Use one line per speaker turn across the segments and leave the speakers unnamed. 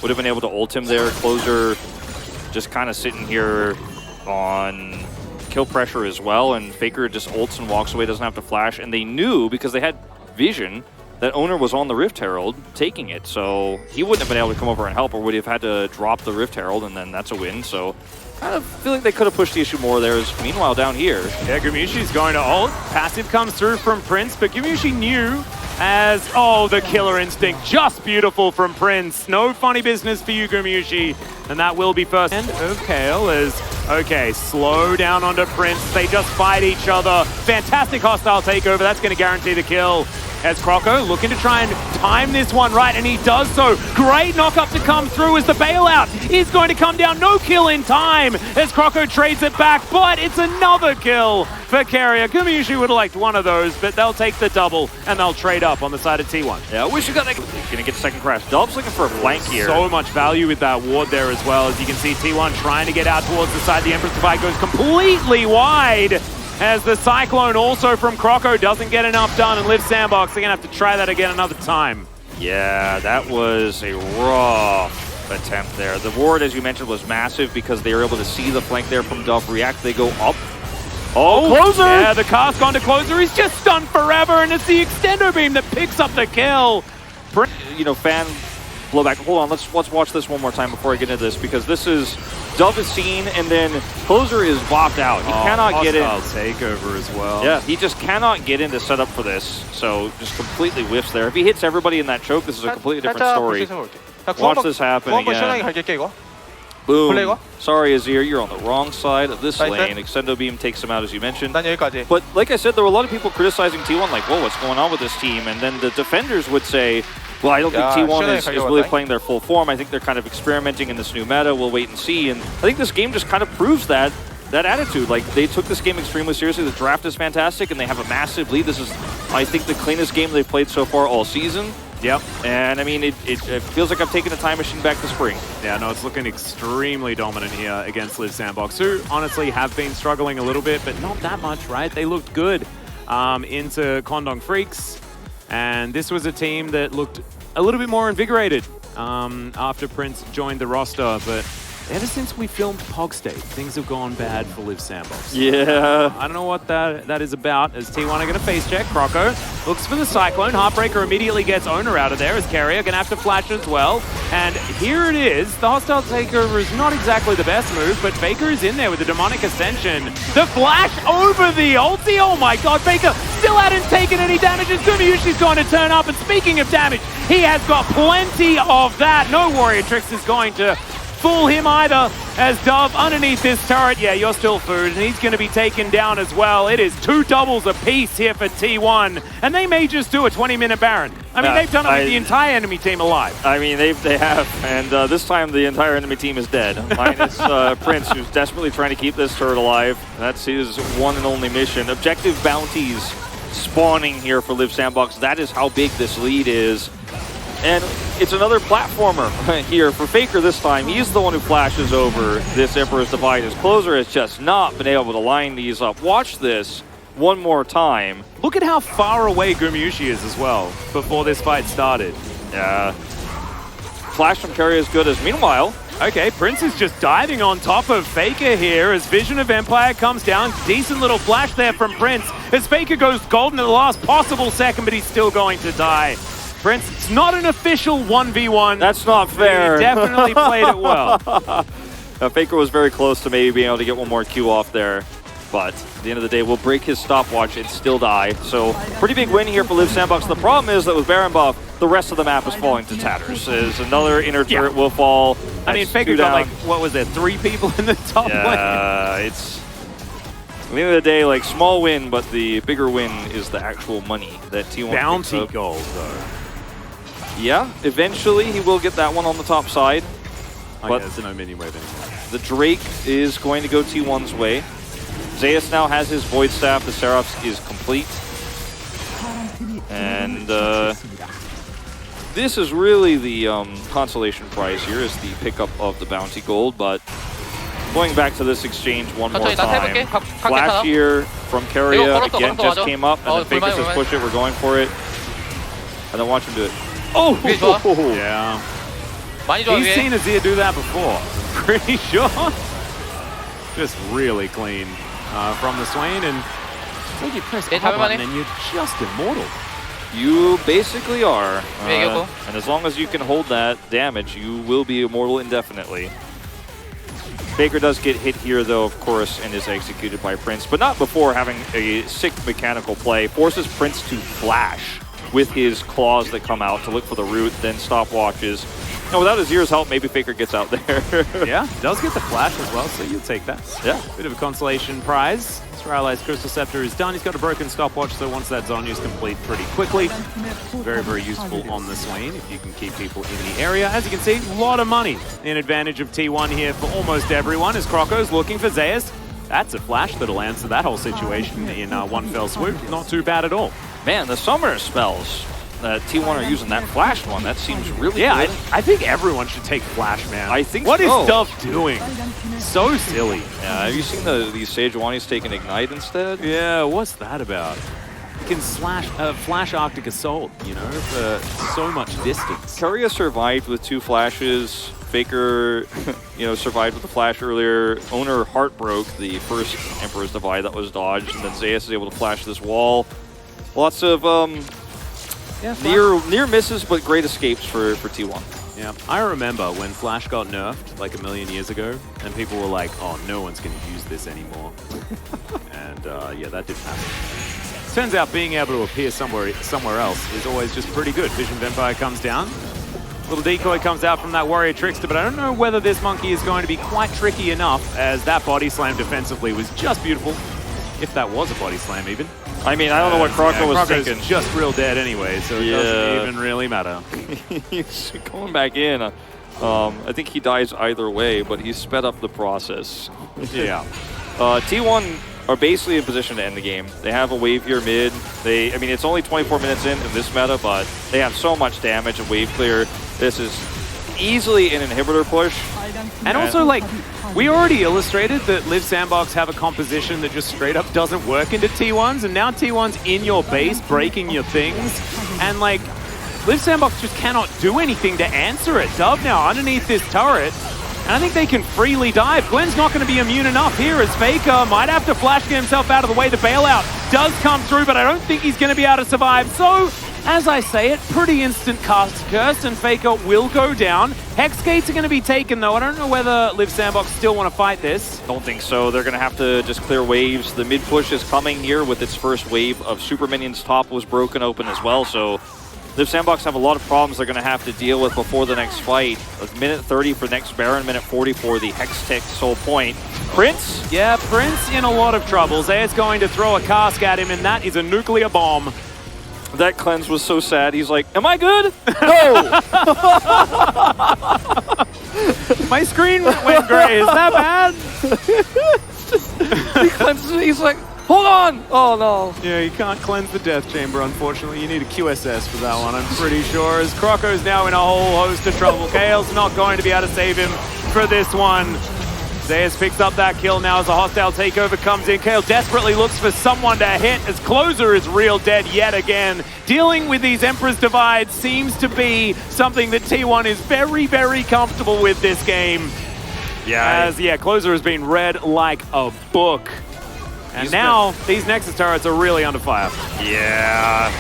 would have been able to ult him there. Clozer just kind of sitting here on kill pressure as well, and Faker just ults and walks away, doesn't have to flash. And they knew, because they had vision, that Owner was on the Rift Herald taking it, so he wouldn't have been able to come over and help, or would have had to drop the Rift Herald, and then that's a win. So kind of feel like they could have pushed the issue more there. Meanwhile, down here,
yeah, Gumayusi's going to ult. Passive comes through from Prince, but Gumayusi knew as, oh, the killer instinct, just beautiful from Prince. No funny business for you, Gumayusi, and that will be first. And Kale is, okay, slow down onto Prince. They just fight each other. Fantastic hostile takeover. That's going to guarantee the kill. As Croco looking to try and time this one right, and he does so. Great knock-up to come through as the bailout is going to come down. No kill in time as Croco trades it back, but it's another kill for Carrier. Gumayusi would have liked one of those, but they'll take the double, and they'll trade up on the side of T1.
Yeah, I wish you got that. Gonna get second crash. Dub's looking for a flank here.
So much value with that ward there as well. As you can see, T1 trying to get out towards the side. The Empress Divide goes completely wide. As the Cyclone also from Croco doesn't get enough done, and Live Sandbox, they're going to have to try that again another time.
Yeah, that was a rough attempt there. The ward, as you mentioned, was massive because they were able to see the flank there from Dove React. They go up. Oh, Clozer!
Yeah, the cast onto Clozer. He's just stunned forever, and it's the Extendo Beam that picks up the kill.
You know, fan blowback. Hold on, let's watch this one more time before I get into this, because this is Dove is seen, and then Clozer is bopped out. He cannot get in.
Takeover as well.
Yeah, he just cannot get in to set up for this, so just completely whiffs there. If he hits everybody in that choke, this is a completely different story. Watch this happen again. Boom. Sorry, Azir, you're on the wrong side of this lane. Extendo Beam takes him out, as you mentioned. But like I said, there were a lot of people criticizing T1, like, whoa, what's going on with this team? And then the defenders would say, well, I don't think T1 is really playing their full form. I think they're kind of experimenting in this new meta. We'll wait and see. And I think this game just kind of proves that attitude. Like, they took this game extremely seriously. The draft is fantastic, and they have a massive lead. This is, I think, the cleanest game they've played so far all season.
Yep.
And I mean, it feels like I'm taking a time machine back to spring.
Yeah, no, it's looking extremely dominant here against Live Sandbox, who honestly have been struggling a little bit, but not that much, right? They looked good into Condong Freaks, and this was a team that looked a little bit more invigorated after Prince joined the roster, but ever since we filmed Pog State, things have gone bad for Live Sandbox.
Yeah.
I don't know what that is about, as T1 are going to face check. Croco looks for the Cyclone. Heartbreaker immediately gets Owner out of there, as Carrier going to have to flash as well. And here it is. The hostile takeover is not exactly the best move, but Faker is in there with the Demonic Ascension. The flash over the ulti. Oh my god, Faker still hadn't taken any damage, as Gumayusi's going to turn up. And speaking of damage, he has got plenty of that. No Warrior Tricks is going to fool him either, as Dove underneath this turret. Yeah, you're still food, and he's going to be taken down as well. It is 2 doubles apiece here for T1, and they may just do a 20-minute Baron. I mean, they've done it with the entire enemy team alive.
I mean, they have, and this time the entire enemy team is dead. Minus Prince, who's desperately trying to keep this turret alive. That's his one and only mission. Objective bounties spawning here for Live Sandbox. That is how big this lead is. And it's another platformer here for Faker this time. He's the one who flashes over this Emperor's Divide. His Clozer has just not been able to line these up. Watch this one more time.
Look at how far away Gumayusi is as well before this fight started.
Yeah. Flash from Carrier is good as meanwhile.
Okay, Prince is just diving on top of Faker here as Vision of Empire comes down. Decent little flash there from Prince as Faker goes golden at the last possible second, but he's still going to die. Prince, it's not an official 1v1.
That's not fair.
He definitely played it well.
Faker was very close to maybe being able to get one more Q off there. But at the end of the day, we'll break his stopwatch and still die. So pretty big win here for Live Sandbox. The problem is that with Baron buff, the rest of the map is falling to tatters. As another inner turret will fall.
I mean, Faker got like, what was there, 3 people in the top lane?
Yeah, it's... At the end of the day, like, small win, but the bigger win is the actual money that T1
Bounty gold, though.
Yeah, eventually he will get that one on the top side.
But there's no mini wave anymore.
The Drake is going to go T1's way. Zeus now has his Void Staff. The Seraphs is complete. And this is really the consolation prize here, is the pickup of the bounty gold. But going back to this exchange one more time. Flash here from Carrier again just came up, and then Faker says push it, we're going for it. And then watch him do it. Oh!
Yeah. He's seen Azir do that before. Pretty sure. Just really clean from the Swain, and it's like you press up button and you're just immortal.
You basically are. And as long as you can hold that damage, you will be immortal indefinitely. Faker does get hit here, though, of course, and is executed by Prince, but not before having a sick mechanical play. Forces Prince to flash with his claws that come out to look for the root, then stopwatches. Now, without Azir's help, maybe Faker gets out there.
Yeah, does get the flash as well, so you'll take that.
Yeah.
Bit of a consolation prize. Sterilized Crystal Scepter is done. He's got a broken stopwatch, so once that Zonya's complete pretty quickly. Very, very useful on the Swain if you can keep people in the area. As you can see, a lot of money in advantage of T1 here for almost everyone as Croco's looking for Zeus. That's a flash that'll answer that whole situation in one fell swoop. Not too bad at all.
Man, the summer spells that T1 are using, that flash one, that seems really good.
I think everyone should take flash, man.
I think
What is Dove doing? So silly.
Yeah, have you seen these Sejuani's taking Ignite instead?
Yeah, what's that about? You can flash Arctic Assault, you know, for so much distance.
Keria survived with 2 flashes. Faker, you know, survived with a flash earlier. Owner heartbroke the first Emperor's Divide that was dodged, and then Zeus is able to flash this wall. Lots of near misses, but great escapes for T1.
Yeah, I remember when Flash got nerfed like a million years ago, and people were like, "Oh, no one's going to use this anymore." And yeah, that didn't happen. Turns out being able to appear somewhere else is always just pretty good. Vision Vampire comes down. Little decoy comes out from that Warrior Trickster, but I don't know whether this monkey is going to be quite tricky enough, as that body slam defensively was just beautiful. If that was a body slam even.
I mean, I don't know what Croco was thinking.
Just real dead anyway, so it doesn't even really matter.
He's going back in. I think he dies either way, but he sped up the process.
Yeah.
T1 are basically in position to end the game. They have a wave here mid. I mean, it's only 24 minutes in this meta, but they have so much damage and wave clear. This is easily an inhibitor push.
And also, like, we already illustrated that Live Sandbox have a composition that just straight up doesn't work into T1s, and now T1's in your base, breaking your things, and like, Live Sandbox just cannot do anything to answer it. Dove now underneath this turret, and I think they can freely dive. Glenn's not going to be immune enough here as Faker might have to flash get himself out of the way. The bailout does come through, but I don't think he's going to be able to survive. So, as I say it, pretty instant cast curse, and Faker will go down. Hex gates are going to be taken, though. I don't know whether Live Sandbox still want to fight this.
Don't think so. They're going to have to just clear waves. The mid push is coming here with its first wave of super minions. Top was broken open as well, so Live Sandbox have a lot of problems they're going to have to deal with before the next fight. A minute 30 for next Baron, minute 40 for the Hex Tech Soul Point. Prince?
Yeah, Prince in a lot of trouble. Zay's going to throw a cask at him, and that is a nuclear bomb.
That cleanse was so sad. He's like, am I good? No!
My screen went gray. Is that bad?
He cleanses it. He's like, hold on! Oh, no.
Yeah, you can't cleanse the Death Chamber, unfortunately. You need a QSS for that one, I'm pretty sure, as Croco's now in a whole host of trouble. Kale's not going to be able to save him for this one. Zeus picks up that kill now as a hostile takeover comes in. Kale desperately looks for someone to hit as Clozer is real dead yet again. Dealing with these Emperor's Divides seems to be something that T1 is very, very comfortable with this game. Yeah, Clozer has been read like a book. And now, these Nexus turrets are really under fire.
Yeah.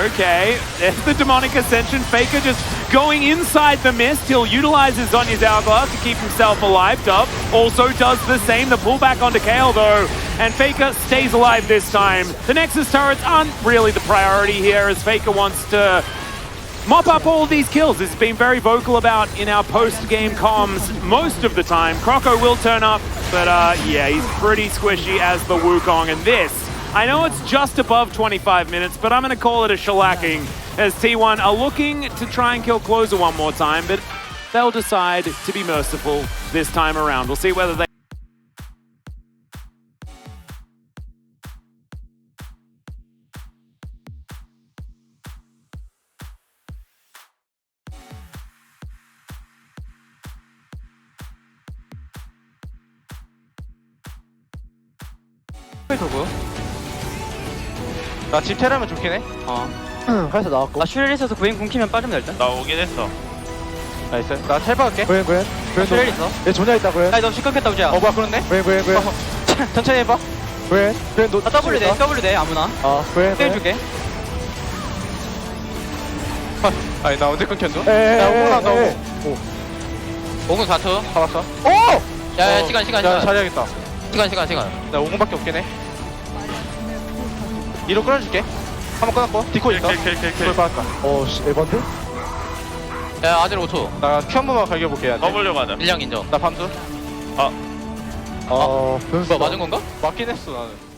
Okay, there's the Demonic Ascension. Faker just going inside the mist. He'll utilize his Zonya's Hourglass to keep himself alive. Dove also does the same. The pullback onto Kale, though. And Faker stays alive this time. The Nexus turrets aren't really the priority here, as Faker wants to mop up all these kills. This has been very vocal about in our post-game comms most of the time. Croco will turn up, but yeah, he's pretty squishy as the Wukong. And this, I know it's just above 25 minutes, but I'm going to call it a shellacking as T1 are looking to try and kill Clozer one more time, but they'll decide to be merciful this time around. We'll see whether they...
나 집 테라면 좋긴 해.
그래서 나왔고.
나 슈렐 있어서 구인 궁키면 빠지면 될 듯.
나오긴 했어.
나이스. 나 텔파 갈게.
고현
텔 있어.
얘 존야 있다 고현.
아니 너 시끄럽겠다 우지야.
뭐야 그렇네. 고현
천천히 해봐.
고현 너
나 W 돼 아무나.
고현
떼줄게. 아니 나 언제 끊겼노?
야 5분 한다
5분 4초.
잡았어.
오!
야, 시간.
야 잘해야겠다.
시간.
나 5분밖에 없긴 해. 2로 끊어줄게. 한번 끊었고 디코 있어. 그걸 받았다.
씨 에반데?
야, 아들 5초.
나 큐 한 번만 갈겨볼게.
W 가자.
일량 인정.
나 밤수.
변수
뭐 맞은 건가?
맞긴 했어 나는.